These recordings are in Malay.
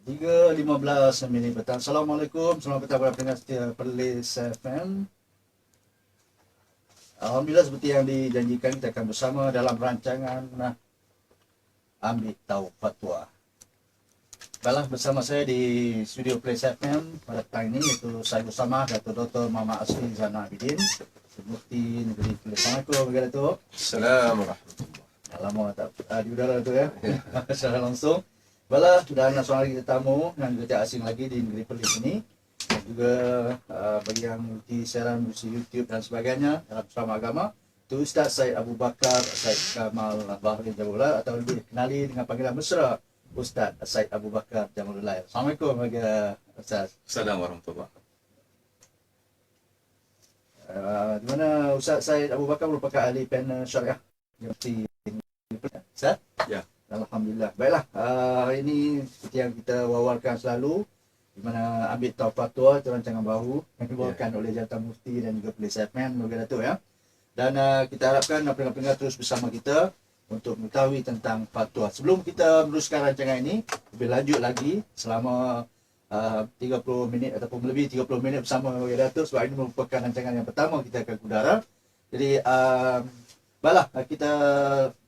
3.15 minit petang. Assalamualaikum, selamat petang kepada pendengar setia Perlis FM. Alhamdulillah, seperti yang dijanjikan, kita akan bersama dalam rancangan Ambil Tahu Fatwa. Baiklah, bersama saya di studio Perlis FM pada petang ini, iaitu saya bersama Dato' Dr. Muhammad Asri Zainal Abidin, Mufti Negeri Perlis. Assalamualaikum Dato'. Assalamualaikum. Lama tak di udara tu ya, secara langsung. Baiklah, dan seorang lagi tetamu yang juga asing lagi di negeri Perlis ini, dan juga bagi yang di siaran di YouTube dan sebagainya dalam ceramah agama, itu Ustaz Syed Abu Bakar Syed Kamal Bahri Jamulullah, atau lebih dikenali dengan panggilan mesra Ustaz Syed Abu Bakar Jamulullah. Assalamualaikum bagi Ustaz. Assalamualaikum warahmatullahi. Di mana Ustaz Syed Abu Bakar merupakan ahli panel syariah Universiti Ustaz? Ya. Alhamdulillah. Baiklah, hari ini seperti yang kita wawarkan selalu, di mana Ambil Tahu Fatwa itu rancangan baru yang dibawakan oleh Jabatan Mufti dan juga Perlis FM, Moga Datuk ya. Dan kita harapkan pendengar-pendengar terus bersama kita untuk mengetahui tentang fatwa. Sebelum kita meneruskan rancangan ini lebih lanjut lagi selama 30 minit ataupun lebih 30 minit bersama Moga Datuk, sebab ini merupakan rancangan yang pertama kita akan udara. Jadi baiklah, kita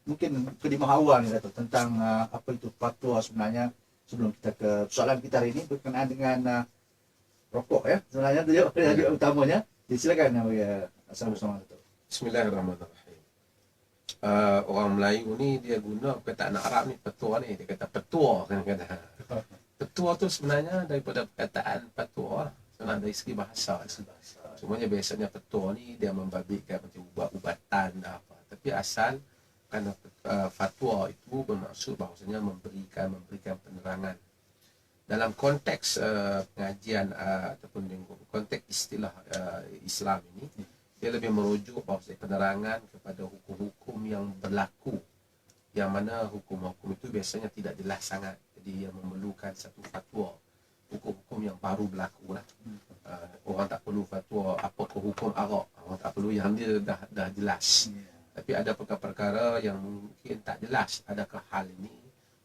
mungkin kedimah awal ni Datuk tentang apa itu fatwa sebenarnya, sebelum kita ke soalan kita hari ini berkenaan dengan rokok ya. Sebenarnya tajuk utamanya. Silakan ya, asal bersama Datuk. Bismillahirrahmanirrahim. Orang Melayu ni dia guna perkataan Arab ni, petua ni. Dia kata petua kan kata. Petua tu sebenarnya daripada perkataan fatwa, sebenarnya dari segi bahasa. Semuanya biasanya petua ni dia membabitkan macam ubat-ubatan dah apa. Tapi asal kerana fatwa itu bermaksud bahawasanya memberikan penerangan dalam konteks pengajian ataupun konteks istilah Islam ini. Dia lebih merujuk bahawasanya penerangan kepada hukum-hukum yang berlaku, yang mana hukum-hukum itu biasanya tidak jelas sangat, jadi yang memerlukan satu fatwa, hukum-hukum yang baru berlaku lah. Orang tak perlu fatwa apa hukum arak, orang tak perlu, yang dia dah jelas. Tapi ada perkara-perkara yang mungkin tak jelas, adakah hal ini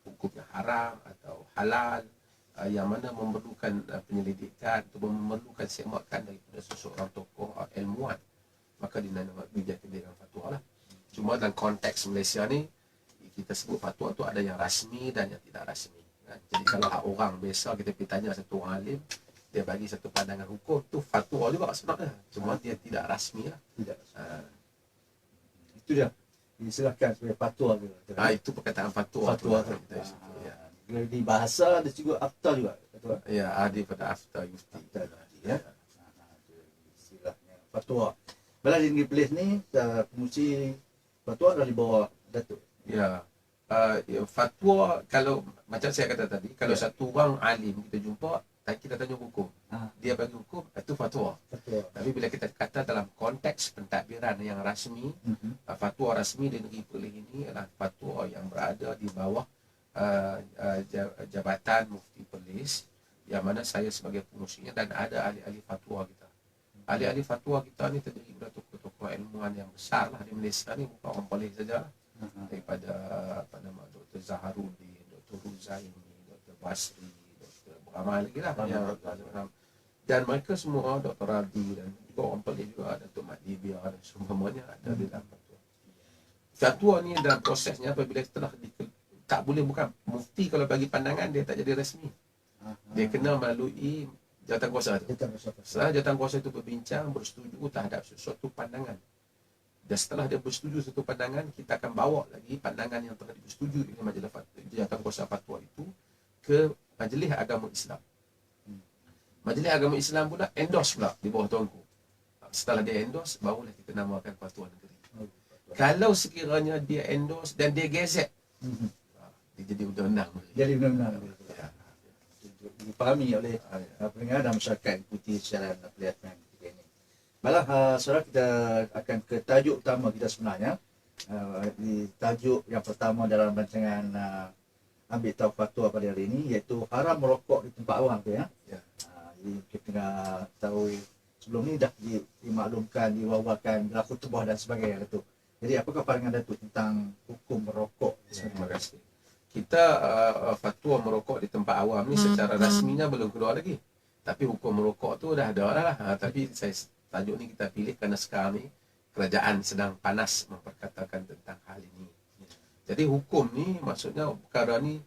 hukumnya haram atau halal, yang mana memerlukan penyelidikan atau memerlukan semakkan daripada seseorang tokoh ilmuwan, maka dijadikan dengan fatwa lah. Cuma dalam konteks Malaysia ni, kita sebut fatwa tu ada yang rasmi dan yang tidak rasmi. Jadi kalau orang biasa kita pergi tanya satu orang alim, dia bagi satu pandangan hukum, tu fatwa juga sebenarnya, cuma dia tidak rasmi lah. Tidak. Itu dia diserahkan sebagai fatwa juga. Itu perkataan fatwa. Di bahasa ada juga akta juga. Ya, ada pada afta yufti. Ya. Istilahnya fatwa. Bila di negeri Perlis ni, pengusi fatwa adalah di bawah Datuk. Ya. Fatwa, kalau macam saya kata tadi, kalau satu orang alim kita jumpa, kita tanya hukum, dia bagi hukum, itu fatwa. Tapi bila kita kata dalam konteks pentadbiran yang rasmi, fatwa rasmi di negeri Perlis ini adalah fatwa yang berada di bawah Jabatan Mufti Perlis, yang mana saya sebagai pengusinya, dan ada ahli-ahli fatwa kita. Ahli-ahli fatwa kita ni terdiri daripada tokoh-tokoh ilmuwan yang besar lah di Malaysia ni, bukan orang Perlis saja. Daripada Dr. Zaharuddin, Dr. Ruzaimi, Dr. Basri, ramai lagi lah dan mereka semua Dr. Rabi dan juga orang Perlis juga, Datuk Mat Dibia dan semuanya ada di dalam fatwa. Fatwa ni dalam prosesnya apabila setelah tak boleh, bukan mufti kalau bagi pandangan dia tak jadi rasmi, dia kena melalui jawatan kuasa tu. Setelah jawatan kuasa itu berbincang, bersetuju terhadap sesuatu pandangan, dan setelah dia bersetuju satu pandangan, kita akan bawa lagi pandangan yang telah disetujui oleh majlis jawatan kuasa fatwa itu ke Majlis Agama Islam. Majlis Agama Islam pula endorse pula di bawah tuanku. Setelah dia endorse, barulah kita namakan fatwa negeri. Kalau sekiranya dia endorse dan dia gazette, dia jadi undang-undang. Jadi undang-undang. Dipahami oleh pendengar dan masyarakat ikuti siaran pelihatman kita ini. Baiklah, saudara, kita akan ke tajuk utama kita sebenarnya. Di tajuk yang pertama dalam rancangan Ambil Tahu Fatwa pada hari ini, iaitu haram merokok di tempat orang tu ya. Jadi kita tahu sebelum ni dah dimaklumkan, diwawarkan dalam khutbah dan sebagainya Datuk. Jadi apakah pandangan Datuk tentang hukum merokok? Terima kasih. kita fatwa merokok di tempat awam ni secara rasminya belum keluar lagi. Tapi hukum merokok tu dah ada lah. Tapi tajuk ni kita pilih kerana sekarang ni kerajaan sedang panas memperkatakan tentang hal ini. Jadi hukum ni maksudnya perkara ni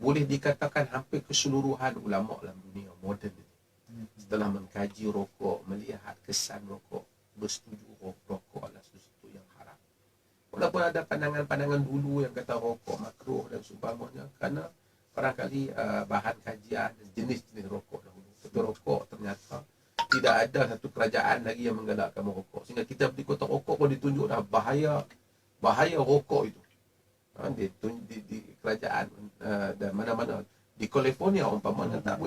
boleh dikatakan hampir keseluruhan ulama dalam dunia moden ni setelah mengkaji rokok, melihat kesan rokok, bersetuju rokok adalah sesuatu yang haram. Walaupun ada pandangan-pandangan dulu yang kata rokok makruh dan seumpamanya, kerana barangkali bahan kajian jenis-jenis rokok dahulu. Tapi rokok ternyata tidak ada satu kerajaan lagi yang menggalakkan merokok. Sehingga kita pergi kotak rokok pun ditunjuk dah bahaya rokok itu. Di kerajaan dan mana-mana di California umpamanya tak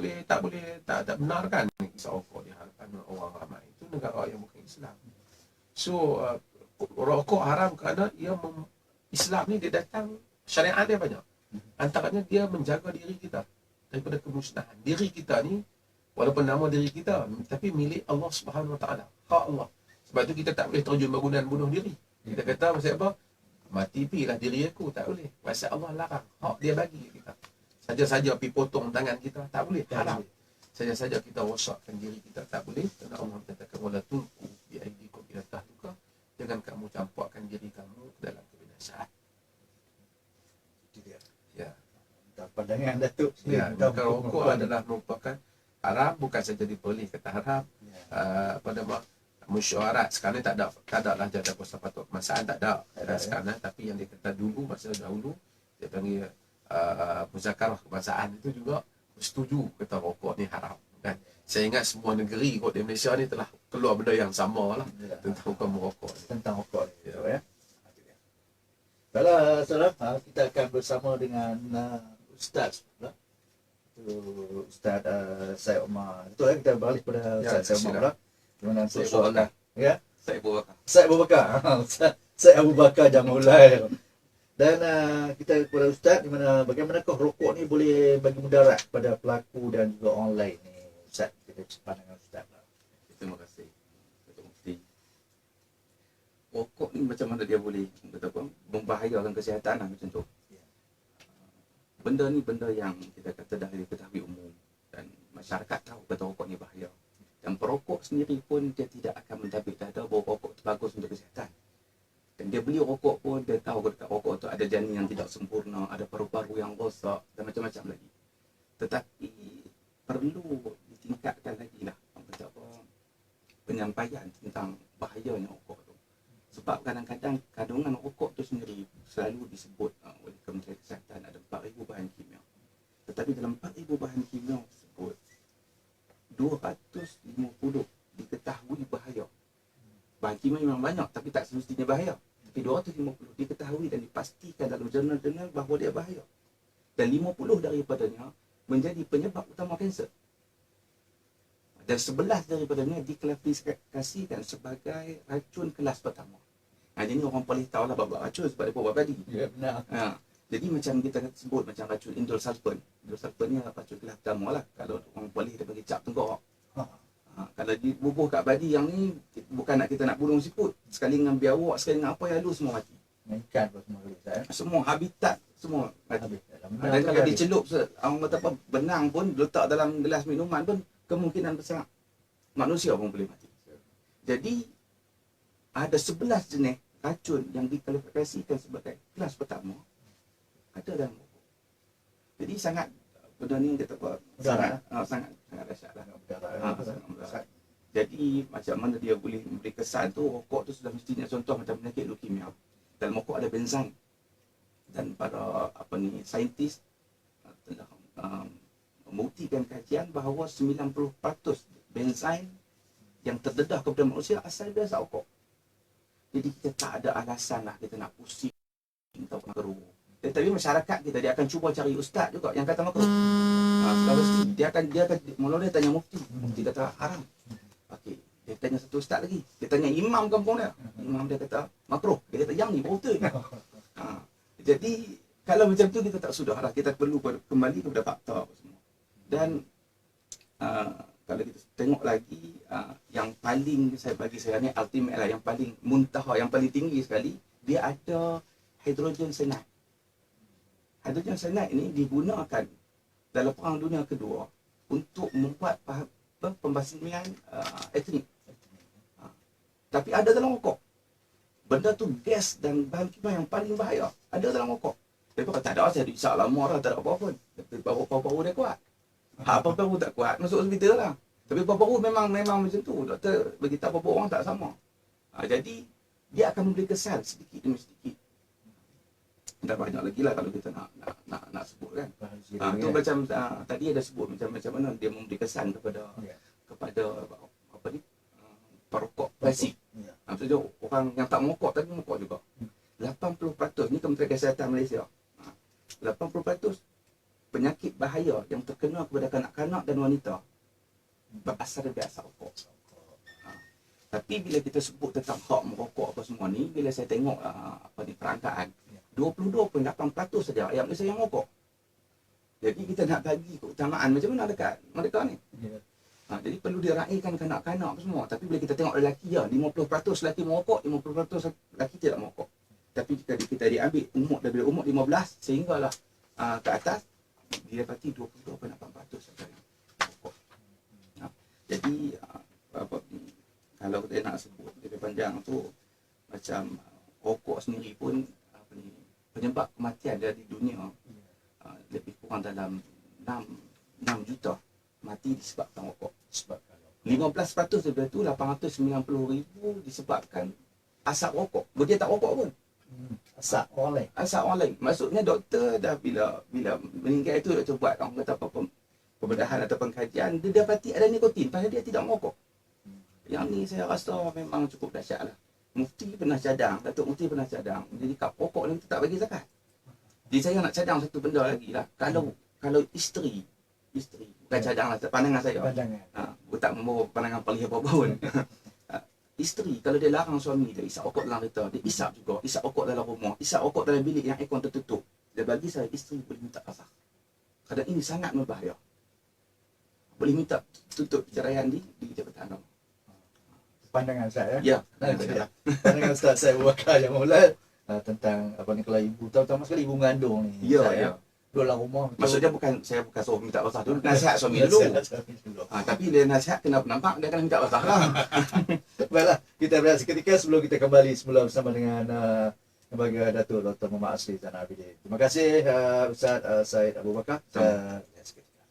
benarkan kisah rokok di hadapan orang ramai. Itu negara yang bukan Islam. So rokok haram kerana Islam ni dia datang, syariat dia banyak. Antaranya dia menjaga diri kita daripada kemusnahan. Diri kita ni walaupun nama diri kita tapi milik Allah Subhanahu Wa Taala, hak Allah. Sebab tu kita tak boleh terjun bangunan bunuh diri. Kita kata pasal apa? Mati pilah diri aku, tak boleh. Pasal Allah larang, hak dia bagi kita. Saja-saja pergi potong tangan kita, tak boleh, haram. Saja-saja kita rosakkan diri kita, tak boleh. Kerana Allah katakan wala tulqu bi aydikum ila tahluka. Jangan kamu campurkan diri kamu ke dalam kebinasaan. Itu dia. Ya. Pandangan Datuk. Ya, maka rokok adalah merupakan haram, bukan saja diperoleh kata haram. Pada mesyuarat sekarang ni tak ada lah jadah kuasa patut kemasaan, tak ada sekarang, tapi yang dia kata dulu, masa dahulu dia panggil muzakarah kebangsaan itu juga setuju kata rokok ni haram. Dan saya ingat semua negeri kot di Malaysia ni telah keluar benda yang sama lah tentang hukum merokok ni. Tentang rokok ni. Ya. Baiklah, saudara, kita akan bersama dengan Ustaz pula. Ustaz Syed Omar. Betul ya, kita balik pada Ustaz Syed Omar pula. Dengan soalan. Ya. Syed Abu Bakar. Syed Abu Bakar. Syed Abu Bakar Jamulai. Dan kita kepada Ustaz, di mana bagaimanakah rokok ni boleh bagi mudarat kepada pelaku dan juga online ni. Ustaz, kita pandangan Ustaz lah. Terima kasih Datuk Mufti. Rokok ni macam mana dia boleh membahayakan kesihatan lah macam tu. Benda ni benda yang kita kata dah diketahui umum dan masyarakat tahu kata rokok ni bahaya. Dan perokok sendiri pun dia tidak akan mentadbir dada bahawa rokok itu bagus untuk kesihatan. Dan dia beli rokok pun dia tahu dekat rokok tu ada janin yang tidak sempurna, ada paru-paru yang rosak dan macam-macam lagi. Tetapi perlu ditingkatkan lagi lah penyampaian tentang bahayanya rokok tu. Sebab kadang-kadang kandungan rokok tu sendiri selalu disebut oleh Kementerian Kesihatan ada 4,000 bahan kimia. Tetapi dalam 4,000 bahan kimia tersebut 250 diketahui bahaya. Bahan kimia memang banyak tapi tak semestinya bahaya. Tapi 250 diketahui dan dipastikan dalam jurnal-jurnal bahawa dia bahaya. Dan 50 daripadanya menjadi penyebab utama kanser. Dan 11 daripadanya diklasifikasikan sebagai racun kelas pertama. Jadi orang boleh tahu lah bab racun sebab dia buat tadi. Ya, benar. Jadi macam kita sebut macam racun indolsulfan. Indolsulfan ni racun kelas pertama lah. Kalau orang boleh dia bagi cap tengkorak. Kalau dibubuh kat badi yang ni bukan kita nak bunuh siput. Sekali dengan biawak, sekali dengan apa yang lalu semua mati. Ikan pun semua habis. Semua habitat semua mati. Dan kalau habis. dicelup orang kata apa benang pun letak dalam gelas minuman pun kemungkinan besar manusia pun boleh mati. Jadi ada 11 jenis racun yang dikualifikasikan sebagai kelas pertama ada dalam rokok. Jadi sangat benda ni kata apa sangat dahsyat lah. Sangat mudarat. Jadi macam mana dia boleh memberi kesan tu, rokok tu sudah mestinya contoh macam penyakit leukemia. Dalam rokok ada benzin. Dan para saintis telah membuktikan kajian bahawa 90% benzin yang terdedah kepada manusia asal dari rokok. Jadi kita tak ada alasan lah kita nak pusing atau makruh. Tetapi masyarakat kita dia akan cuba cari ustaz juga yang kata makruh. Sudah mesti dia akan mula-mula tanya mufti. Mufti kata haram. Okey, dia tanya satu ustaz lagi. Dia tanya imam kampung dia. Imam dia kata makruh. Dia kata yang ni betul. Jadi kalau macam tu kita tak sudahlah, kita perlu kembali kepada fakta apa semua. Dan kalau kita tengok lagi yang paling bagi saya ni ultimate lah, yang paling muntaha, yang paling tinggi sekali, dia ada hidrogen cyanide. hidrogen cyanide ini digunakan dalam Perang Dunia Kedua untuk membuat pembasmian etnik. Tapi ada dalam rokok. Benda tu gas dan bahan kimia yang paling bahaya. Ada dalam rokok. Dia kata tak ada, saya isap lama dah, tak ada apa-apa pun. Tapi paru-paru dia kuat. Apa-paru tak kuat, masuk hospital lah. Tapi paru-paru memang macam tu. Doktor beritahu apa orang tak sama. Jadi dia akan memberi kesan sedikit demi sedikit. Dah banyak lagi lah kalau kita nak sebut kan. Tu macam tadi ada sebut macam mana dia memberi kesan kepada apa ni, perokok klasik. Maksudnya orang yang tak merokok tadi merokok juga. 80% ni Kementerian Kesihatan Malaysia. 80% penyakit bahaya yang terkena kepada kanak-kanak dan wanita berasal dari asap rokok. Tapi bila kita sebut tentang hak merokok apa semua ni, bila saya tengok perangkaan, 22.8% saja rakyat Malaysia yang merokok. Jadi kita nak bagi keutamaan macam mana dekat mereka ni? Jadi perlu diraihkan kanak-kanak apa semua. Tapi bila kita tengok lelaki, 50% lelaki merokok, 50% lelaki tidak merokok. Tapi jika kita diambil umur daripada umur 15 sehinggalah ke atas, didapati 22.8% saja yang merokok. Jadi kalau kita nak sebut lebih panjang tu, macam rokok sendiri pun penyebab kematian dia di dunia lebih kurang dalam 6 juta mati disebabkan rokok. 15% daripada tu 890,000 disebabkan asap rokok. Dia tak rokok pun. Asap orang lain. Asap orang lain. Maksudnya doktor dah bila meninggal tu doktor buat orang kata apa pembedahan atau pengkajian, dia dapati ada nikotin padahal dia tidak merokok. Yang ni saya rasa memang cukup dahsyat lah. Mufti pernah cadang, Datuk Mufti pernah cadang. Jadi kat pokok ni kita tak bagi zakat. Jadi saya nak cadang satu benda lagi lah. Kalau isteri bukan cadang lah, pandangan saya. Tak membawa pandangan paling apa pun. Isteri kalau dia larang suami dia isap rokok dalam kereta, dia isap juga, isap rokok dalam rumah, isap rokok dalam bilik yang aircon tertutup. Dia bagi saya isteri boleh minta kasar. Kerana ini sangat berbahaya. Boleh minta tutup perceraian di Jabatan Agama. Pandangan saya. Ya. Pandangan Ustaz saya Bakar yang mulai tentang apa ni, kalau ibu, terutama sekali ibu mengandung ni. Ya. Duduk dalam rumah. Maksudnya saya bukan suruh minta basah dulu, nasihat suami dulu. Tapi dia nasihat kena nampak dia kena minta basah lah. Baiklah, kita berehat seketika sebelum kita kembali semula bersama dengan Lembaga Datuk Dr. Muhammad Asri Zainal Abidin. Terima kasih Ustaz Syed Abu Bakar. Berehat seketika.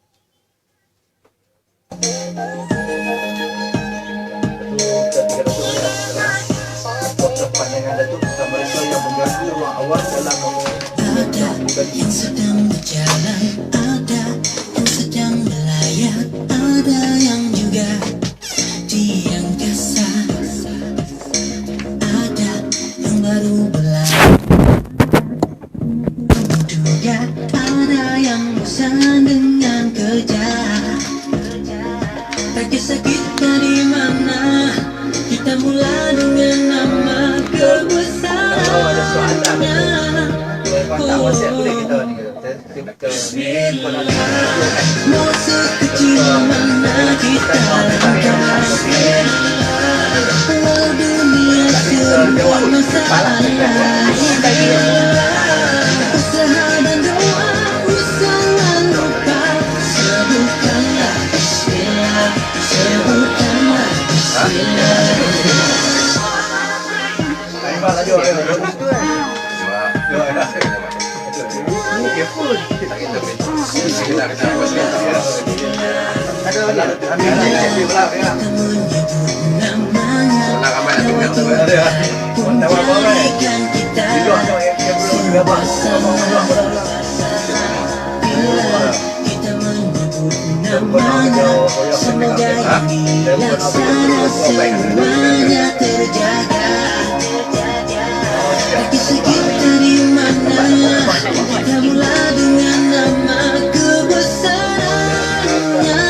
Pandangan Datuk tentang mereka yang mengganggu ruang awam dalam Ada yang sedang berjalan, ada yang sedang melayat, ada yang juga diam kasar, ada yang baru belajar, juga ada yang bosan dengan kerja. Tak kisah kita di mana, kita mula dengan nama kebesarannya. Mau sekecil mana kita langkah, walau dunia semua masalah, usaha dan doa jangan lupa, sebutkanlah Bismillah, sebutkanlah Bismillah. Semoga yang dilaksana semuanya terjaga. Tapi sekitar di mana kita mula dengan nama kebesarannya.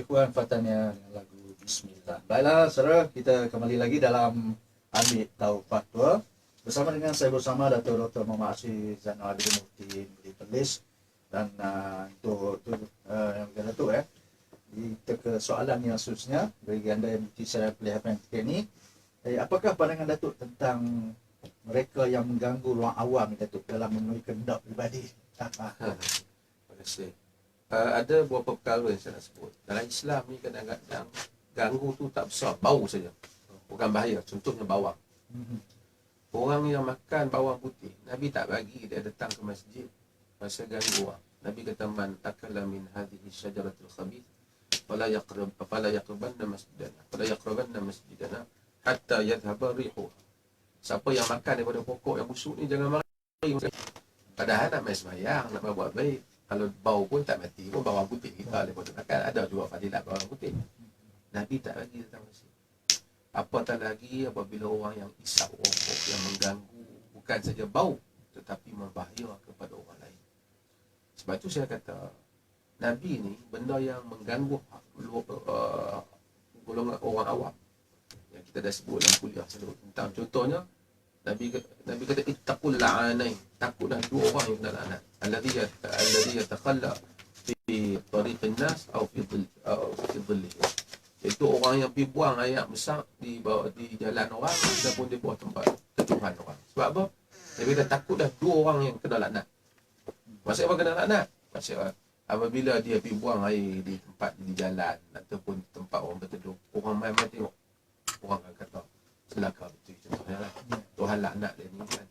Puan Fatania dengan lagu Bismillah. Baiklah, saudara, kita kembali lagi dalam Ambil Tahu Fatwa bersama dengan saya Dato' Dr. Muhammad Asri Zainal Abidin Mufti Budi Perlis. Dan untuk yang kita tu kita ke soalan yang seterusnya bagi anda yang mesti saya pilih apa yang ketika ini. Apakah pandangan Datuk tentang mereka yang mengganggu ruang awam Datuk dalam memenuhi kehendak pribadi? Terima kasih. Ada beberapa perkara yang saya nak sebut. Dalam Islam ni kadang-kadang ganggu tu tak besar, bau saja. Bukan bahaya. Contohnya bawang. Orang yang makan bawang putih, Nabi tak bagi dia datang ke masjid masa ganggu orang. Nabi kata man akala min hadhihi syajaratul khabith fala yaqrabanna masjidana hatta yadhhaba rihu. Siapa yang makan daripada pokok yang busuk ni jangan mari. Padahal nak main sembahyang, nak buat baik. Kalau bau pun tak mati pun bawang putih kita daripada makan. Ada juga fadilat bawang putih. Nabi tak bagi datang masjid. Apatah lagi apabila orang yang isap rokok yang mengganggu bukan saja bau tetapi membahaya kepada orang lain. Sebab itu saya kata Nabi ni benda yang mengganggu golongan orang awam yang kita dah sebut dalam kuliah selalu tentang contohnya Nabi kata ittaqul la'anain, takutlah dua orang yang kena laknat, alladhi yatakhalla fi tariqin nas atau fi dhilli. Itu orang yang pergi buang air besar di jalan orang ataupun di bawah tempat teduhan orang. Sebab apa? Nabi kata takutlah dua orang yang kena laknat. Maksud apa kena laknat? Maksud apabila dia pergi buang air di tempat di jalan ataupun tempat orang berteduh, orang main-main tengok, orang akan kata celaka betul contohnya lah. Tuhan laknat dia ni kan.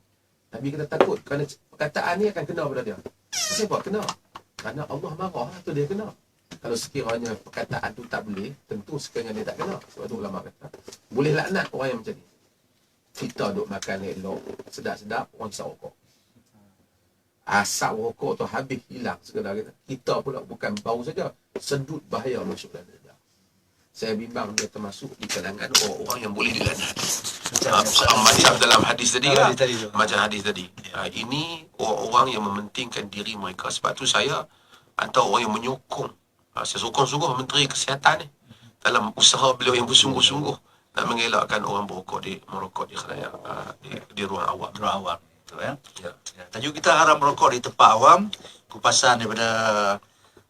Nabi kata takut kerana perkataan ni akan kena pada dia. Kenapa buat kena? Kerana Allah marah tu dia kena. Kalau sekiranya perkataan tu tak boleh, tentu sekiranya dia tak kena. Sebab tu ulama kata boleh laknat orang yang macam ni. Kita duk makan elok, sedap-sedap, orang hisap rokok. Asap rokok tu habis hilang sekadar kita pula bukan bau saja, sedut bahaya masuk dalam dada. Saya bimbang dia termasuk di kalangan orang-orang yang boleh dilaknat. Macam dalam hadis tadi lah. Macam hadis tadi. Ini orang-orang yang mementingkan diri mereka. Sebab tu saya antara orang yang menyokong. Saya sokong-sokong Menteri Kesihatan ni dalam usaha beliau yang bersungguh-sungguh nak mengelakkan orang merokok di khalayak di ruang awam. Ruang awam. Betul ya? Ya. Tajuk kita haram merokok di tempat awam. Kupasan daripada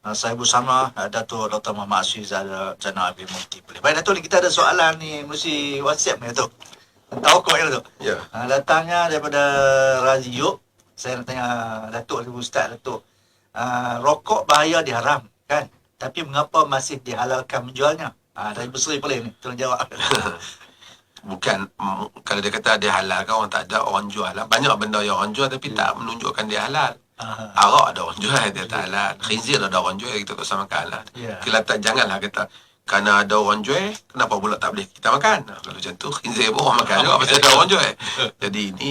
saya bersama Dato' Dr. Muhammad Asri Zainal Abidin Mufti. Baik Dato', kita ada soalan ni mesti WhatsApp ni Dato'. Tentang rokok ya Dato'. Ya. Datangnya daripada Razio. Saya nak tanya Dato' Ustaz Dato'. Rokok bahaya diharam kan? Tapi mengapa masih dihalalkan menjualnya? Dari Besri boleh ni, tolong jawab. Bukan, kalau dia kata dia halal kan orang tak ada orang jual lah. Banyak benda yang orang jual tapi tak menunjukkan dia halal. Arak ada orang jual, dia tak halal. Khinzir ada orang jual, kita tak sama makan lah. Kelihatan janganlah kata kerana ada orang jual, kenapa pula tak boleh kita makan? Kalau macam tu, khinzir pun orang makan juga pasal ada orang jual. Jadi ini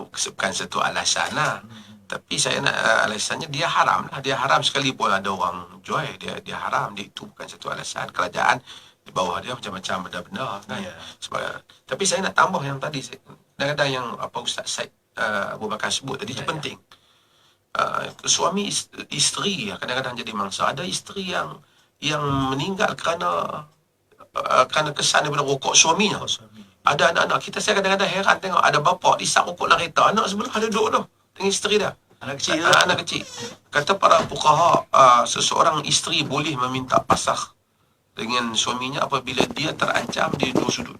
bukan satu alasan lah. Tapi saya nak alasannya dia haram lah. Dia haram sekalipun ada orang jual, dia haram. Itu bukan satu alasan. Kerajaan di bawah dia macam-macam benda-benda kan. Sebab, tapi saya nak tambah yang tadi, kadang-kadang yang Ustaz Said Abu Bakar sebut tadi itu penting. Suami isteri kadang-kadang jadi mangsa. Ada isteri yang meninggal kerana kesan daripada rokok suaminya. Ada anak-anak kita, saya kadang-kadang heran tengok ada bapa disap rokok dalam kereta, anak sebelah ada duduk tu dengan isteri dia. Anak kecil. Kata para fuqaha, seseorang isteri boleh meminta pasakh dengan suaminya apabila dia terancam di dua sudut.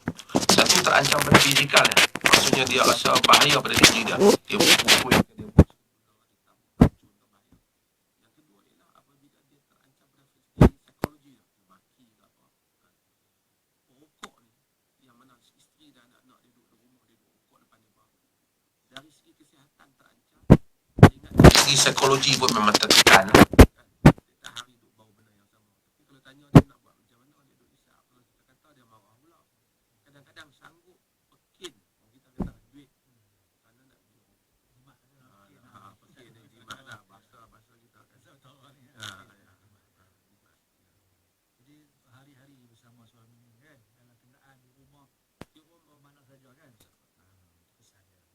Satu, terancam pada fizikalnya. Maksudnya dia rasa bahaya pada diri dia. Dia berpukul. Yang kedua ialah apabila dia terancam pada psikologi dia. Maki ke apa. Rokok ni, yang mana isteri dan anak-anak dia duduk di rumah, dia duduk rokok depan dia. Dari segi kesihatan terancam. Dari segi psikologi pun memang tertekan. Hari duduk bau benda yang sama. Tapi kalau tanya dia nak buat macam mana, dia duduk isap. Kalau kita kata dia marah pula. Kadang-kadang sanggup pekin. Kita kata duit. Kerana nak beli rokok. Pekin ni jimat lah. Bahasa kita kan. Jadi hari-hari bersama suami kan, dalam kenderaan di rumah, dia pun bermana saja kan. Kesan dia.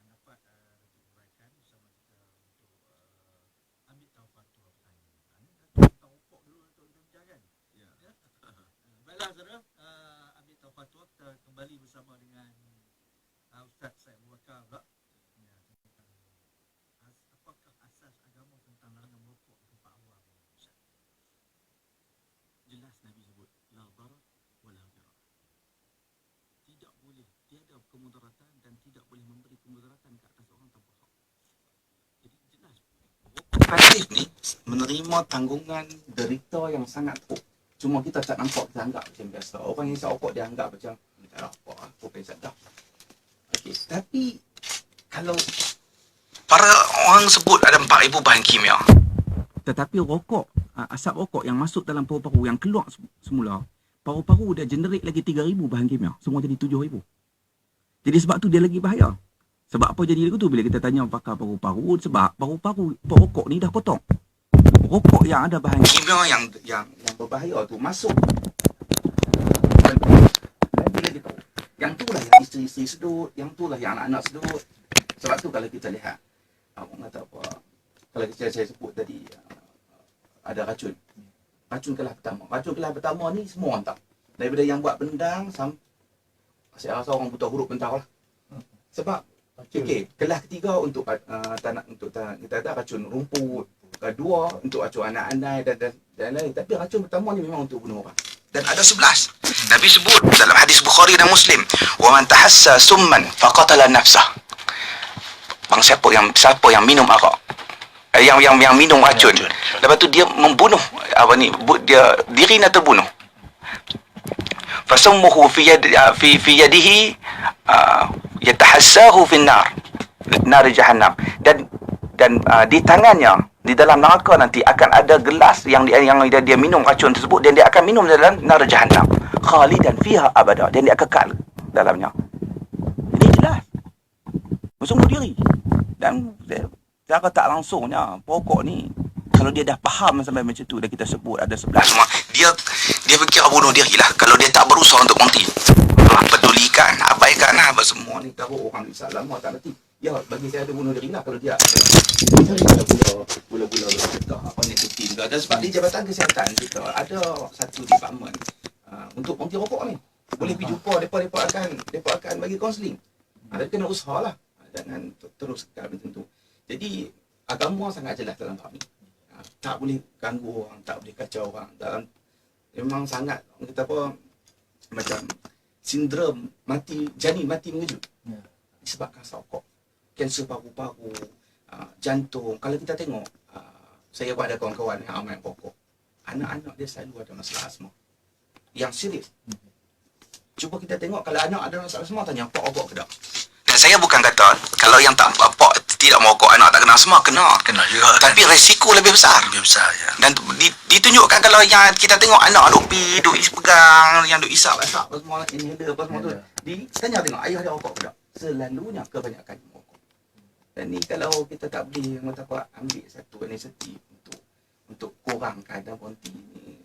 Yang dapat uraikan bersama kita untuk ambil kemudaratan dan tidak boleh memberi kemudaratan ke atas orang tanpa hak. Jadi jelas pasif ni menerima tanggungan derita yang sangat teruk. Cuma kita tak nampak, kita anggap macam biasa. Orang yang isap rokok dia anggap macam tak ada apa, aku kan sedap. Okey, tapi kalau para orang sebut ada 4,000 bahan kimia. Tetapi rokok, asap rokok yang masuk dalam paru-paru yang keluar semula, paru-paru dia generate lagi 3,000 bahan kimia. Semua jadi 7,000. Jadi sebab tu dia lagi bahaya. Sebab apa jadi lagu tu bila kita tanya pakar paru-paru, sebab paru-paru rokok ni dah potong. Rokok yang ada bahan kimia yang berbahaya tu masuk. Dan bila dia tahu, yang tu lah yang isteri-isteri sedut, yang tu lah yang anak-anak sedut. Sebab tu kalau kita lihat, orang kata apa, kalau saya sebut tadi, ada racun. Racun kelas pertama. Racun kelas pertama ni semua orang tahu. Daripada yang buat pendang, saya rasa orang buta huruf pun tahu lah. Sebab, okey, kelas ketiga untuk kita kata racun rumput, kedua untuk racun anak-anak dan lain. Tapi racun pertama ni memang untuk bunuh orang. Dan ada 11. Nabi sebut dalam hadis Bukhari dan Muslim, "Wa man tahassa summan faqatala nafsah." Siapa yang minum arak, yang minum racun, lepas tu dia membunuh dia dirinya terbunuh. Fasummuhu fi yadihi yatahassahu fi nar jahannam. Dan di tangannya, di dalam neraka nanti akan ada gelas yang dia minum racun tersebut, dan dia akan minum dalam nar jahannam khalidan fiha abada, dan dia kekal dalamnya. Ini jelas bersungguh diri. Dan secara tak langsungnya pokok ni, kalau dia dah faham sampai macam tu, dah kita sebut ada 11 semua, dia fikir bunuh diri lah kalau dia tak berusaha untuk berhenti. Pedulikan, abaikan apa semua ni. Kalau orang Islam lama tak ngerti, ya bagi saya ada bunuh diri lah kalau dia gula-gula apa ni kutin ke. Dan sebab di Jabatan Kesihatan kita ada satu department untuk berhenti rokok ni. Boleh pergi jumpa mereka akan bagi kaunseling. Ada kena usaha lah, jangan terus kekal macam tu. Jadi agama sangat jelas dalam bab ni. Tak boleh ganggu orang, tak boleh kacau orang. Dalam memang sangat kita apa macam sindrom janin mati mengejut. Disebabkan asap rokok. Kanser paru-paru, jantung. Kalau kita tengok, saya ada kawan-kawan yang amat rokok. Anak-anak dia selalu ada masalah asma. Yang serius. Cuba kita tengok kalau anak ada masalah asma, tanya apa rokok ke tak? Dan saya bukan kata kalau yang tak apa tidak merokok anak tak kena asma, kena juga. Tapi resiko lebih besar. Ya. Dan ditunjukkan kalau yang kita tengok anak duk pegang, yang duk isap apa semua, inhaler apa semua tu. Tanya tengok ayah dia rokok ke tak? Selalunya kebanyakan merokok. Dan ni kalau kita tak boleh ambil satu inisiatif untuk kurangkan dan berhenti ni,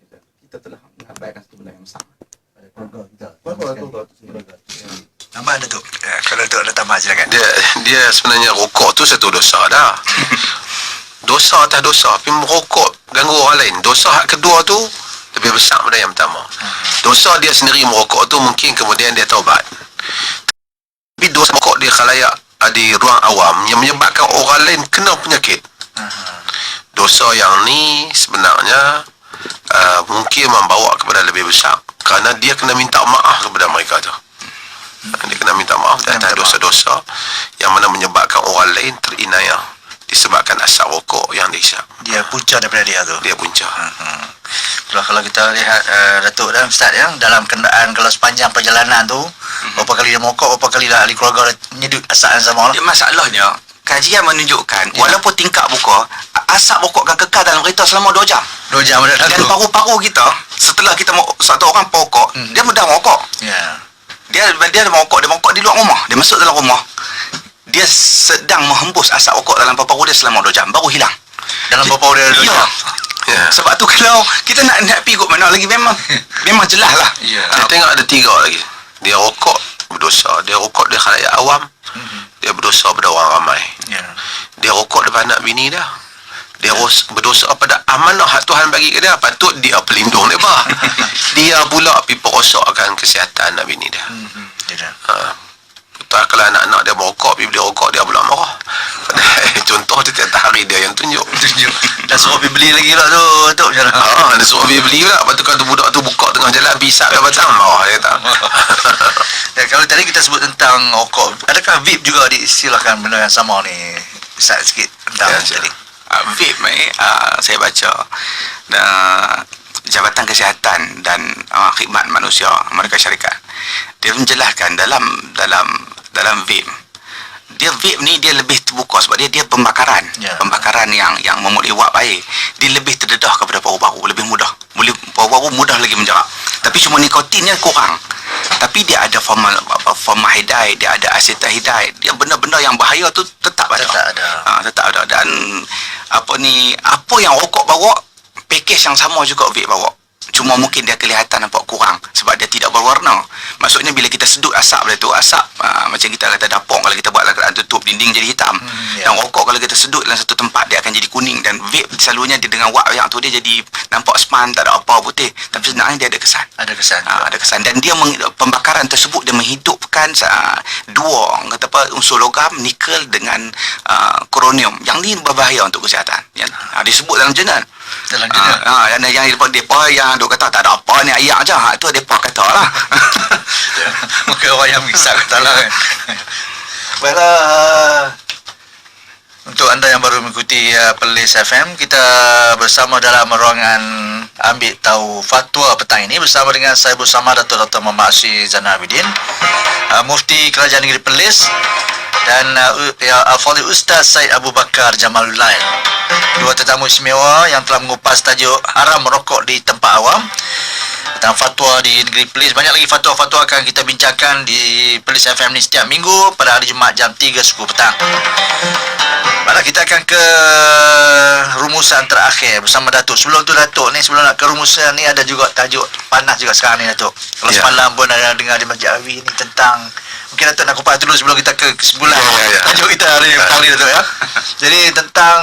kita telah mengabaikan satu benda yang besar. Keluarga kita. Keluarga tu sendiri. Tambah ada tu. Kalau tu ada tambah silakan. Dia sebenarnya rokok tu satu dosa dah. Dosa atas dosa. Tapi merokok ganggu orang lain. Dosa hak kedua tu lebih besar daripada yang pertama. Dosa dia sendiri merokok tu mungkin kemudian dia taubat. Tapi dosa merokok di khalayak di ruang awam yang menyebabkan orang lain kena penyakit. Dosa yang ni sebenarnya mungkin membawa kepada lebih besar, kerana dia kena minta maaf kepada mereka tu. Dia kena minta maaf atas dosa-dosa yang mana menyebabkan orang lain terinayah disebabkan asap rokok yang dihisap. Dia punca daripada dia tu. Dia punca. Kalau kita lihat Datuk dan Ustaz ya, dalam kenderaan kalau sepanjang perjalanan tu, berapa kali dia merokok, berapa kali dah ahli keluarga nyedut asap yang sama lah. Masalahnya, kajian menunjukkan walaupun tingkap buka, asap rokok akan kekal dalam kereta selama 2 jam. 2 jam ada Dan Datuk. paru-paru kita, setelah kita satu orang pokok, dia mudah merokok. Ya. Dia merokok di luar rumah, dia masuk dalam rumah. Dia sedang menghembus asap rokok dalam paru-paru dia selama 2 jam, baru hilang. Dalam paru-paru dia 2 jam. Ya. Sebab tu kalau kita nak pergi kot mana lagi, memang jelas lah. Ya. Dia tengok ada 3 lagi. Dia rokok berdosa. Dia rokok di khalayak awam. Dia berdosa pada orang ramai. Ya. Dia rokok depan anak bini dia. Dia berdosa pada amanah hak Tuhan bagi ke dia. Patut dia pelindung dia bah. Dia pula pergi perosakkan kesihatan anak bini dia. Ya. Tak, kalau anak-anak dia merokok, pergi beli rokok, dia pula marah. Contoh dia tiap hari dia yang tunjuk. Dah suruh pergi beli lagi lah tu, Datuk macam mana? Dia suruh pergi beli pula. Lepas tu kalau tu budak tu buka tengah jalan, pisap dia batang, marah dia kata. Ya, kalau tadi kita sebut tentang rokok, adakah vape juga diistilahkan benda yang sama ni? Bisa sikit tentang tadi. Vape ni saya baca Jabatan Kesihatan dan Khidmat Manusia Amerika Syarikat, dia menjelaskan dalam vape, vape ni dia lebih terbuka sebab dia pembakaran. Pembakaran yang memulai wap air. Dia lebih terdedah kepada paru-paru, lebih mudah. Paru-paru mudah lagi menjerat. Tapi cuma nikotinnya kurang. Tapi dia ada formaldehyde, dia ada acetaldehyde, dia benda-benda yang bahaya tu tetap ada. Tetap ada. Dan apa yang rokok bawa, pakej yang sama juga vape bawa. Cuma mungkin dia kelihatan nampak kurang sebab dia tidak berwarna. Maksudnya bila kita sedut asap dia tu, asap macam kita kata dapur, kalau kita buat lakukan tutup dinding jadi hitam. Dan rokok kalau kita sedut dalam satu tempat dia akan jadi kuning. Dan vape selalunya dia dengan wap yang tu dia jadi nampak span, tak ada apa putih. Tapi sebenarnya dia ada kesan. Ada kesan. Dan dia pembakaran tersebut dia menghidupkan dua unsur logam, nikel dengan kronium. Yang ni berbahaya untuk kesihatan. Disebut dalam jurnal. Yang depa yang duk kata tak ada apa ni, ayat aja. Itu depa kata lah. Mungkin orang yang bisa kata lah kan. Baiklah, untuk anda yang baru mengikuti Perlis FM, kita bersama dalam ruangan ambil tahu fatwa petang ini bersama dengan saya bersama Datuk Dr. Muhammad Asri Zainal Abidin, Mufti Kerajaan Negeri Perlis, dan Al-Fadhil Ustaz Syed Abu Bakar Jamalul Lail. Dua tetamu istimewa yang telah mengupas tajuk haram merokok di tempat awam tentang fatwa di negeri Perlis. Banyak lagi fatwa-fatwa akan kita bincangkan di Perlis FM ni setiap minggu pada hari Jumaat jam 3.10 petang. Baiklah, kita akan ke rumusan terakhir bersama Datuk. Sebelum tu Datuk ni, sebelum nak ke rumusan ni, ada juga tajuk panas juga sekarang ni Datuk. Kalau semalam pun ada dengar di Masjid Alwi ni tentang, mungkin Datuk nak kupas dulu sebelum kita ke kesimpulan tajuk kita hari ni Datuk ya. Jadi tentang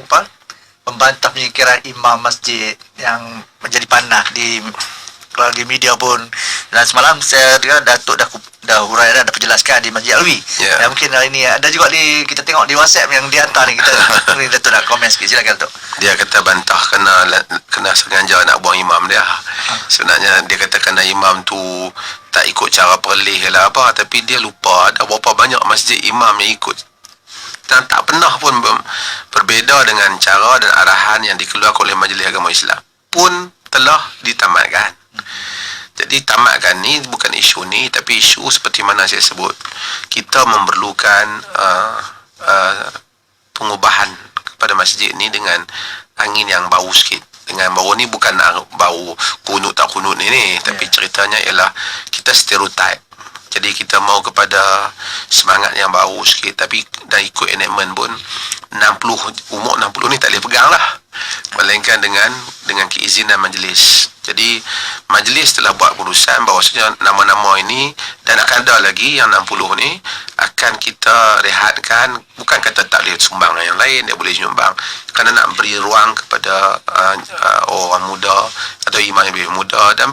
apa? Membantah penyikiran imam masjid yang menjadi panah kalau di media pun. Dan semalam saya dengar Datuk dah huraian, dah perjelaskan di Masjid Alwi. Dan mungkin hari ni ada juga kita tengok di WhatsApp yang dihantar ni, kita ni Datuk nak komen sikit. Silakan Datuk. Dia kata bantah kena sengaja nak buang imam dia. Sebenarnya dia kata kena imam tu tak ikut cara perlih lah apa, tapi dia lupa ada berapa banyak masjid imam yang ikut dan tak pernah pun berbeza dengan cara dan arahan yang dikeluarkan oleh Majlis Agama Islam pun telah ditamatkan. Jadi tamatkan ni bukan isu ni, tapi isu seperti mana saya sebut, kita memerlukan pengubahan kepada masjid ni dengan angin yang bau sikit. Dengan bau ni bukan bau kunut tak kunut ni, tapi ceritanya ialah kita stereotype. Jadi kita mau kepada semangat yang baru sikit, tapi dah ikut enactment pun umur 60 ni tak boleh pegang lah, melainkan dengan keizinan majlis. Jadi majlis telah buat keputusan bahawasanya nama-nama ini, dan akan ada lagi yang 60 ni akan kita rehatkan. Bukan kata tak boleh sumbang yang lain, dia boleh sumbang, kerana nak beri ruang kepada orang muda atau imam yang lebih muda, dan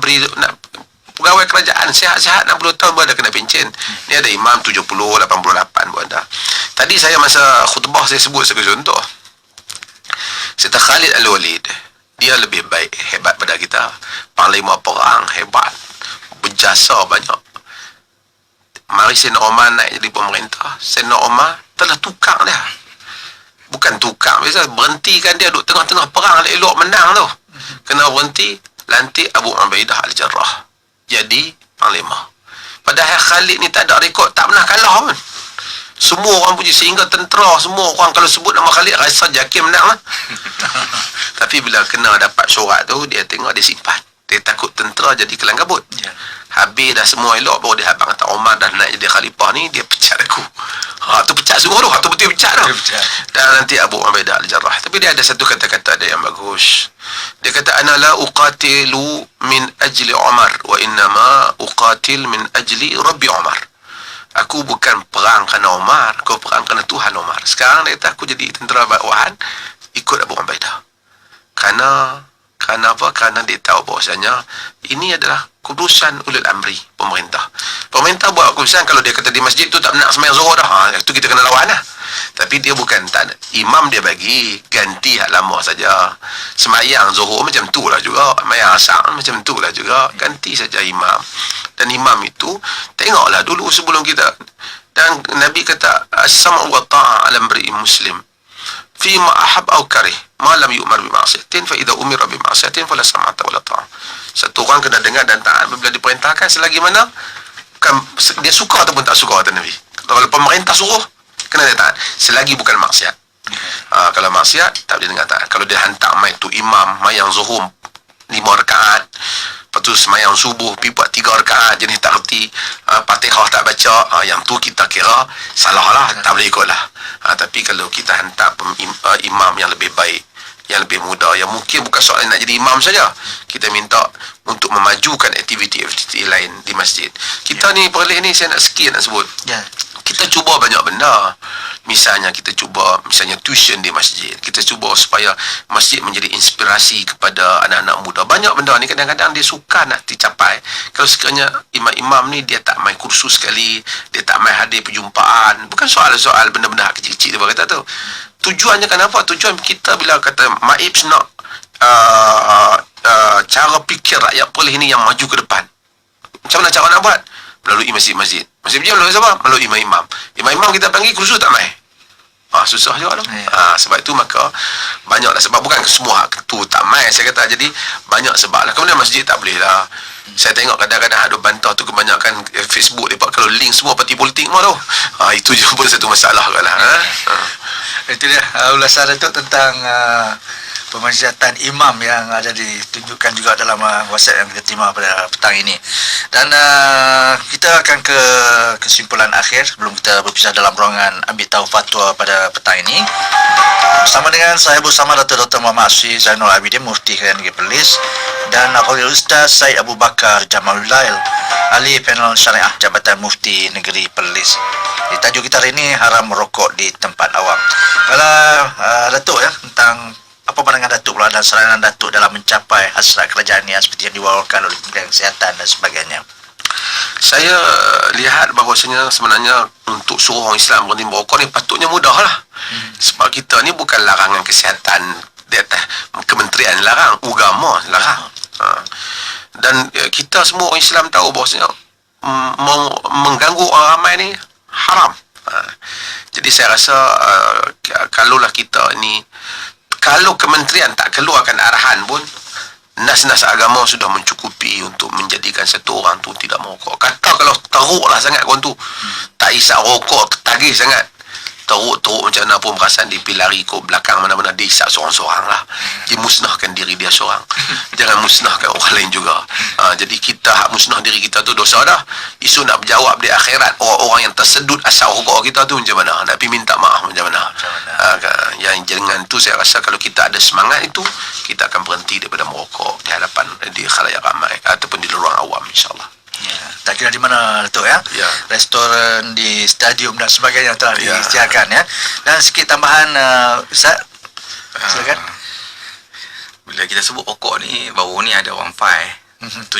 pegawai kerajaan sihat-sihat 60 tahun pun ada kena pencen. Ni ada imam 70, 88 pun ada. Tadi saya masa khutbah saya sebut sebagai contoh, Serta Khalid Al-Walid, dia lebih baik, hebat pada kita. Panglima perang hebat, berjasa banyak. Mari Sayyidina Umar naik jadi pemerintah, Sayyidina Umar telah tukar dia. Bukan tukar, biasa berhentikan dia duduk tengah-tengah perang, elok menang tu. Kena berhenti, lantik Abu Ubaidah Al-Jarrah jadi panglima. Padahal Khalid ni tak ada rekod, tak pernah kalah pun. Semua orang puji, sehingga tentera semua orang kalau sebut nama Khalid rasa Jakim menang lah. Tapi bila kena dapat surat tu, dia tengok, dia simpan. Dia takut tentera jadi kelang kabut. Habis dah semua elok, baru dia habang kata Omar dah naik jadi khalifah ni, dia pecat aku. Tu pecat semua tu, tu betul pecat tu. Dan nanti Abu Ubaidah Al-Jarrah. Tapi dia ada satu kata-kata dia yang bagus. Dia kata, ana la uqatilu min ajli Umar, wa innama uqatil min ajli Rabbi Umar. Aku bukan perang kerana Umar, aku perang kerana Tuhan Umar. Sekarang dia kata, aku jadi tentera bawahan, ikut Abu Ubaidah. Kerana apa? Kerana dia tahu bahawasanya ini adalah keputusan ulil amri, pemerintah. Pemerintah buat keputusan kalau dia kata di masjid tu tak nak sembahyang zuhur dah, itu kita kena lawan lah. Tapi dia bukan tak ada. Imam dia bagi ganti hak lama saja. Sembahyang zuhur macam tu lah juga, sembahyang asar macam tu lah juga, ganti saja imam. Dan imam itu tengoklah dulu sebelum kita, dan Nabi kata as-sam'u wa ta'a 'ala imri'in muslim fima ahab aw karih ma lam yu'mar bi ma'siyatin fa idza umira bi ma'siyatin fala sam'ata wala ta'a. Satu orang kena dengar dan taat bila diperintahkan selagi mana bukan dia suka ataupun tak suka, kata Nabi. Kalau pemerintah suruh kena dia taat selagi bukan maksiat. Kalau maksiat tak boleh dengar taat. Kalau dia hantar mai tu imam mayang zuhur 5 rakaat, lepas tu semayang subuh pergi buat 3 rakaat jenis tak reti, Fatihah tak baca, yang tu kita kira salah lah, tak boleh ikut lah. Tapi kalau kita hantar imam yang lebih baik, yang lebih muda, yang mungkin bukan soalan nak jadi imam saja, kita minta untuk memajukan aktiviti-aktiviti lain di masjid. Kita ni perleh ni saya nak sikit nak sebut. Kita cuba banyak benda. Misalnya kita cuba tuition di masjid. Kita cuba supaya masjid menjadi inspirasi kepada anak-anak muda. Banyak benda ni kadang-kadang dia suka nak dicapai. Kalau sekiranya imam-imam ni dia tak main kursus sekali, dia tak main hadir perjumpaan. Bukan soal-soal benda-benda kecil-kecil dia kata tu. Tujuannya kenapa? Tujuan kita bila kata Maibs nak cara fikir rakyat Perlis ni yang maju ke depan. Macam mana cara nak buat? Melalui masjid-masjid. Masjid-masjid melalui siapa? Melalui imam-imam. Imam-imam kita panggil kursus tak main. Susah juga tu. Sebab itu maka banyaklah sebab, bukan semua tu tak main saya kata. Jadi banyak sebab lah. Kemudian masjid tak boleh lah. Saya tengok kadang-kadang ada bantah tu kebanyakan Facebook dia kalau link semua parti politik semua tu. Itu je pun satu masalah kan lah. Itu dia ulasan Datuk tentang pemanjatan imam yang ada ditunjukkan juga dalam WhatsApp yang kita terima pada petang ini. Dan kita akan ke kesimpulan akhir sebelum kita berpisah dalam ruangan ambil tahu fatwa pada petang ini. Bersama dengan saya bersama Dr. Muhammad Asri Zainul Abidin, Mufti Kerajaan Negeri Perlis, dan Fadil Ustaz Syed Abu Bakar Jamalulail, Ahli Panel Syariah Jabatan Mufti Negeri Perlis. Tajuk kita hari ini, haram merokok di tempat awam. Kalau Datuk tentang apa pandangan Datuk pula dan saranan Datuk dalam mencapai hasrat kerajaan ini seperti yang diwakilkan oleh Kementerian Kesihatan dan sebagainya? Saya lihat bahawasanya sebenarnya untuk suruh orang Islam berhenti merokok ni patutnya mudah lah. Sebab kita ni bukan larangan kesihatan di atas kementerian larang, agama larang. Dan kita semua orang Islam tahu bahawasanya mengganggu orang ramai ni haram. Jadi saya rasa kalaulah kita ni, kalau kementerian tak keluarkan arahan pun, nas-nas agama sudah mencukupi untuk menjadikan satu orang tu tidak merokok. Kata kalau teruklah sangat orang tu, tak isap rokok, tagih sangat, teruk macam mana pun perasaan dia pergi lari ke belakang mana-mana, dia isap seorang-seorang lah. Dia musnahkan diri dia seorang. Jangan musnahkan orang lain juga. Jadi kita hak musnah diri kita tu dosa dah. Isu nak berjawab di akhirat orang-orang yang tersedut asap rokok kita tu macam mana? Nak pergi minta maaf macam mana? Yang dengan tu saya rasa kalau kita ada semangat itu, kita akan berhenti daripada merokok di hadapan di khalayak ramai ataupun di ruang awam, insyaAllah. Tak kira di mana Datuk restoran, di stadium dan sebagainya telah disediakan Dan sikit tambahan Ustaz, silakan. Bila kita sebut rokok ni, baru ni ada orang fight 7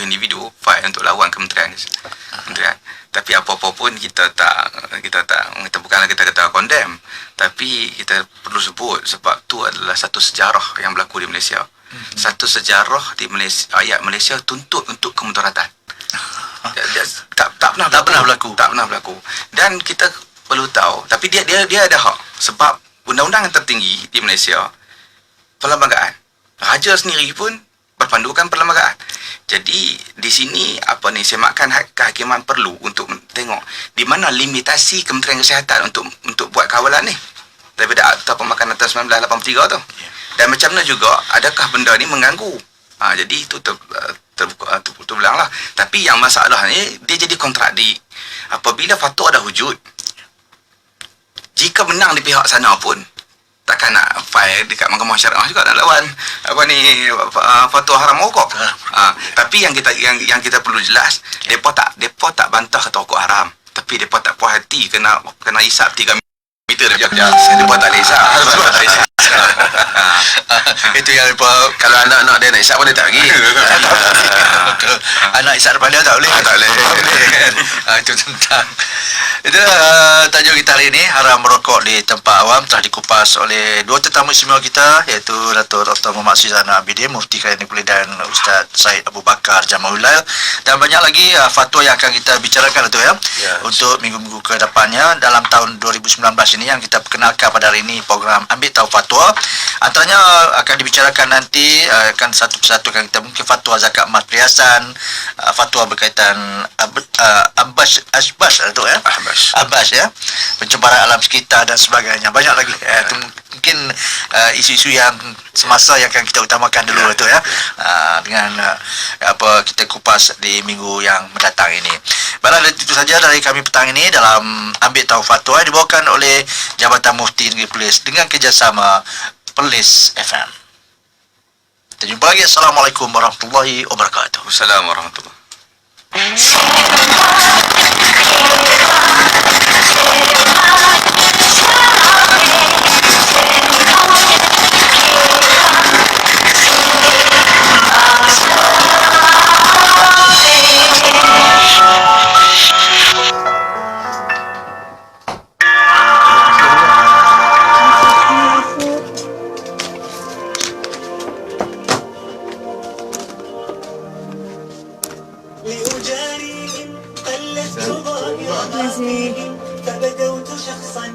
individu fight untuk lawan kementerian. Tapi apa-apa pun kita bukanlah kita kata condemn, tapi kita perlu sebut sebab tu adalah satu sejarah yang berlaku di Malaysia. Satu sejarah di Malaysia, rakyat Malaysia tuntut untuk kemudaratan. Tak pernah berlaku. Dan kita perlu tahu, tapi dia ada hak sebab undang-undang yang tertinggi di Malaysia perlembagaan. Raja sendiri pun berpandukan perlembagaan. Jadi di sini semakkan kehakiman perlu untuk tengok di mana limitasi Kementerian Kesihatan untuk buat kawalan ni daripada Akta Pemakanan tahun 1983 tu. Dan macam mana juga adakah benda ni mengganggu? Jadi itu terbelang lah. Tapi yang masalah ni dia jadi kontradik. Apabila fatwa dah wujud, jika menang di pihak sana pun takkan nak file dekat mahkamah syariah juga nak lawan fatwa haram rokok. Tapi yang kita perlu jelas, depa tak bantah kata rokok haram, tapi depa tak puas hati kena hisap 3 meter dia. Depa tak boleh hisap. Itu yang Kalau anak-anak dia nak isap pun dia tak pergi. betul. Anak isap depan dia tak boleh. Tak boleh. Itu tentang itu tajuk kita hari ini, haram merokok di tempat awam, telah dikupas oleh dua tetamu istimewa kita, iaitu Dato' Dr. Muhammad Asri Zainal Abidin, Mufti Kerajaan Negeri dan Ustaz Syed Abu Bakar Jamalul, dan banyak lagi fatwa yang akan kita bicarakan Dato' ya, untuk minggu-minggu ke depannya dalam tahun 2019 ini yang kita perkenalkan pada hari ini, program Ambil Tahu Fatwa. Antaranya akan dibicarakan nanti, akan satu persatu akan kita mungkin fatwa zakat emas perhiasan, fatwa berkaitan Abbas Dato' ya. Abbas ya, pencemaran alam sekitar dan sebagainya, banyak lagi. Itu mungkin isu-isu yang semasa yang akan kita utamakan dulu tu ya, dengan apa kita kupas di minggu yang mendatang ini. Baiklah, itu saja dari kami petang ini dalam Ambil Tahu Fatwa yang dibawakan oleh Jabatan Mufti Negeri Perlis dengan kerjasama Perlis FM. Kita jumpa lagi. Assalamualaikum warahmatullahi wabarakatuh. Assalamualaikum warahmatullahi. لأجاريهم قلت ظاهرة فبدوت شخصا